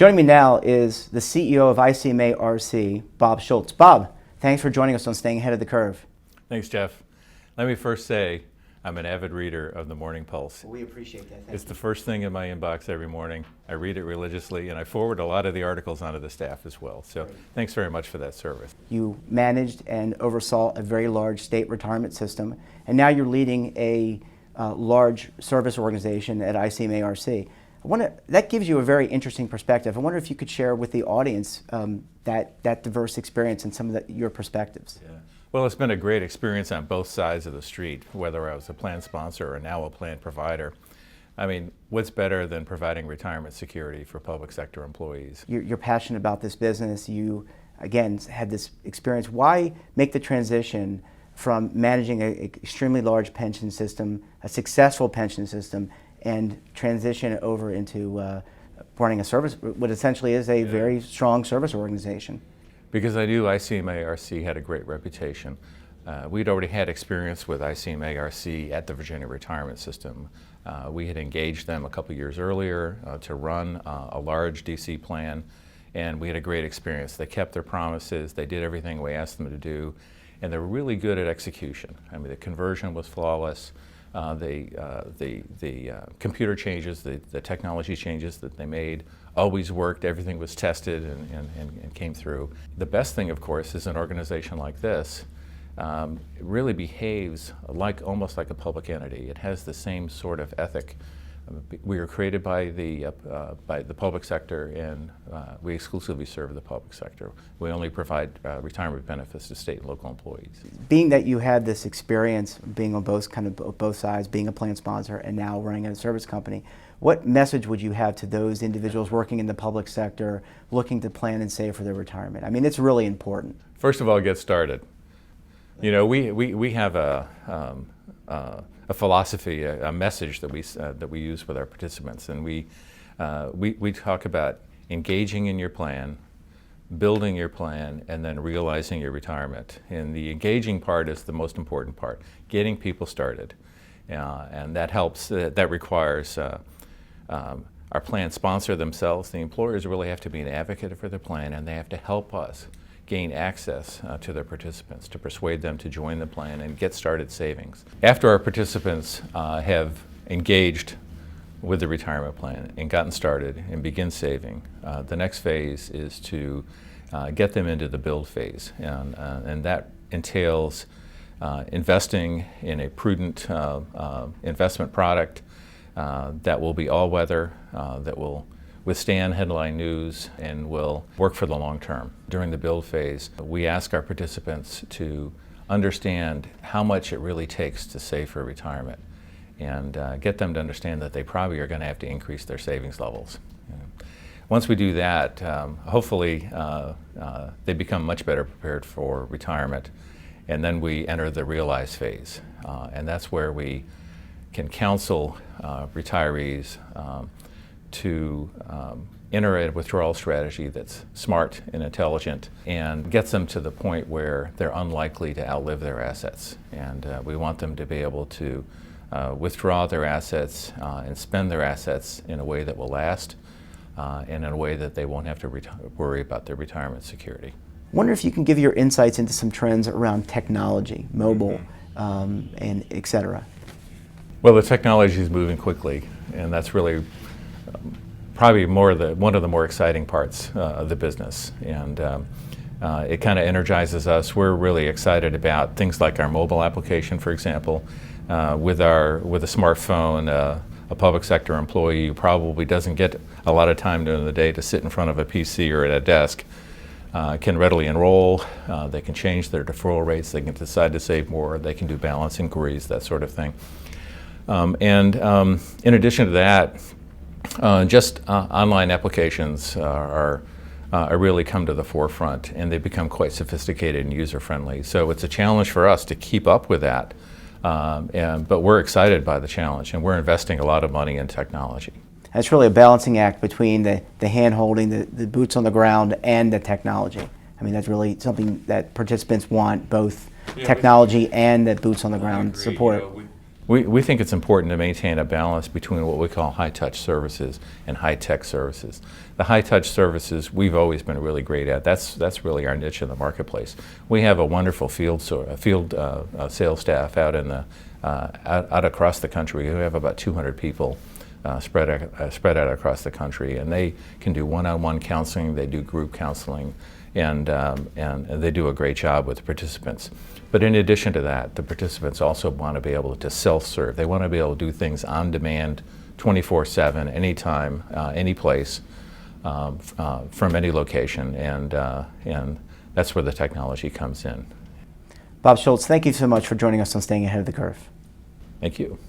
Joining me now is the CEO of ICMA-RC, Bob Schultze. Bob, thanks for joining us on Staying Ahead of the Curve. Thanks, Jeff. Let me first say I'm an avid reader of the Morning Pulse. We appreciate that. It's the first thing in my inbox every morning. I read it religiously, and I forward a lot of the articles onto the staff as well. So thanks very much for that service. You managed and oversaw a very large state retirement system, and now you're leading a large service organization at ICMA-RC. That gives you a very interesting perspective. I wonder if you could share with the audience that diverse experience and some of your perspectives. Yeah. Well, it's been a great experience on both sides of the street, whether I was a plan sponsor or now a plan provider. I mean, what's better than providing retirement security for public sector employees? You're passionate about this business. You, again, had this experience. Why make the transition from managing an extremely large pension system, a successful pension system, and transition over into running a service, what essentially is a very strong service organization? Because I knew ICMA-RC had a great reputation. We'd already had experience with ICMA-RC at the Virginia Retirement System. We had engaged them a couple years earlier to run a large DC plan, and we had a great experience. They kept their promises, they did everything we asked them to do, and they were really good at execution. I mean, the conversion was flawless. The computer changes, the technology changes that they made always worked. Everything was tested and came through. The best thing, of course, is an organization like this really behaves almost like a public entity. It has the same sort of ethic. We were created by the public sector, and we exclusively serve the public sector. We only provide retirement benefits to state and local employees. Being that you had this experience being on both sides, being a plan sponsor and now running a service company, what message would you have to those individuals working in the public sector looking to plan and save for their retirement? I mean, it's really important. First of all, get started. You know, we have a philosophy, a message that we use with our participants, and we talk about engaging in your plan, building your plan, and then realizing your retirement. And the engaging part is the most important part, getting people started, and that helps. That requires our plan sponsor themselves. The employers really have to be an advocate for their plan, and they have to help us gain access to their participants to persuade them to join the plan and get started savings. After our participants have engaged with the retirement plan and gotten started and begin saving, the next phase is to get them into the build phase, and that entails investing in a prudent investment product that will be all-weather, that will withstand headline news, and will work for the long term. During the build phase, we ask our participants to understand how much it really takes to save for retirement, and get them to understand that they probably are going to have to increase their savings levels. Once we do that, hopefully they become much better prepared for retirement, and then we enter the realize phase, and that's where we can counsel retirees to enter a withdrawal strategy that's smart and intelligent and gets them to the point where they're unlikely to outlive their assets. And we want them to be able to withdraw their assets and spend their assets in a way that will last and in a way that they won't have to worry about their retirement security. I wonder if you can give your insights into some trends around technology, mobile, and et cetera. Well, the technology is moving quickly, and that's really probably one of the more exciting parts of the business, and it kind of energizes us. We're really excited about things like our mobile application, for example. With a smartphone, a public sector employee who probably doesn't get a lot of time during the day to sit in front of a PC or at a desk can readily enroll. They can change their deferral rates. They can decide to save more. They can do balance inquiries, that sort of thing. In addition to that, just online applications are really come to the forefront, and they become quite sophisticated and user-friendly. So it's a challenge for us to keep up with that, but we're excited by the challenge, and we're investing a lot of money in technology. It's really a balancing act between the hand-holding, the boots on the ground, and the technology. I mean, that's really something that participants want, both technology and the boots on the ground support. We think it's important to maintain a balance between what we call high-touch services and high-tech services. The high-touch services we've always been really great at. That's really our niche in the marketplace. We have a wonderful field sales staff out in the out across the country. We have about 200 people spread out across the country, and they can do one-on-one counseling. They do group counseling, and they do a great job with the participants. But in addition to that, the participants also want to be able to self-serve. They want to be able to do things on demand, 24/7, anytime, any place, from any location, and that's where the technology comes in. Bob Schultze, thank you so much for joining us on Staying Ahead of the Curve. Thank you.